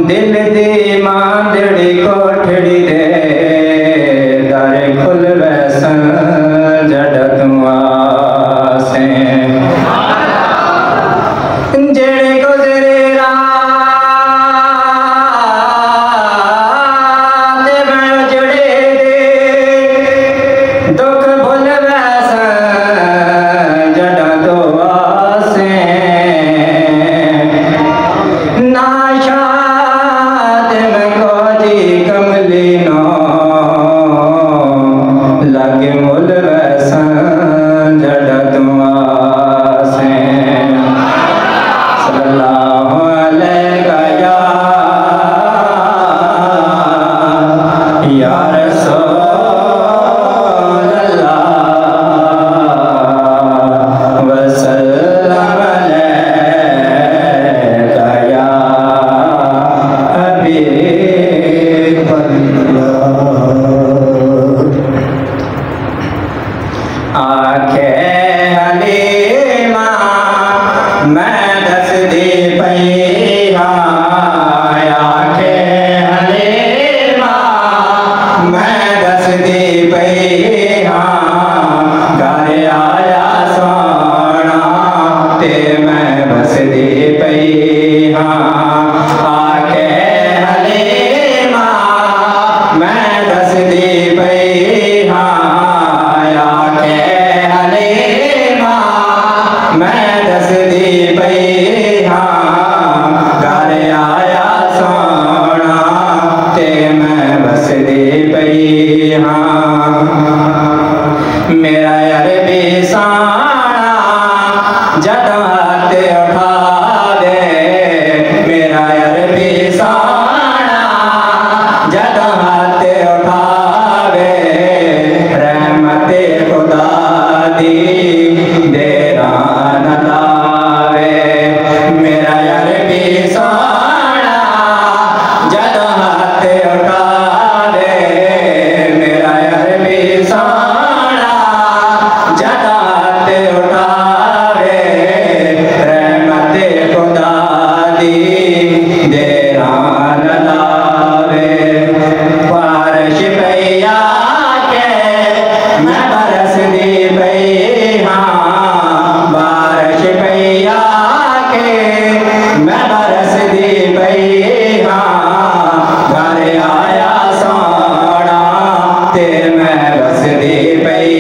दिल दी मांदड़ी कोठड़ी दे दर खुल वैसन जड़ तुआ से जेड़े गुजरे रात में उजड़े दे दुख भुल वैसन जड़ तुआ से नाशा कमली नो लगे मुल वैसन जड़ तुआ से सल्लल्लाहु अलैहि या रसूल अल्लाह वसल्लम अलैका या हबीब आखे हलीमा मैं दस दी पई आखे हलीमा मैं दस दी पई घर आया सोना ते मैं बस दी पई आखे हलीमा मैं दस दी पई मैं दस दी पई घर आया सोना ते मैं बस दी पई मेरा अरबी साना जदों हाथ उठा दे मेरा अरबी साना जदों हाथ उठावे रहमत खुदा दी मेरा अरबी सोना जदों हाथ उठा दे मेरा अरबी सोना जदों हाथ उठावे रहमत खुदा दी देरान लावे बारिश पैया के मैं बरस दी पई बारिश पैया मैं बरस दी पई घर आया सोना ते मैं बस दी पई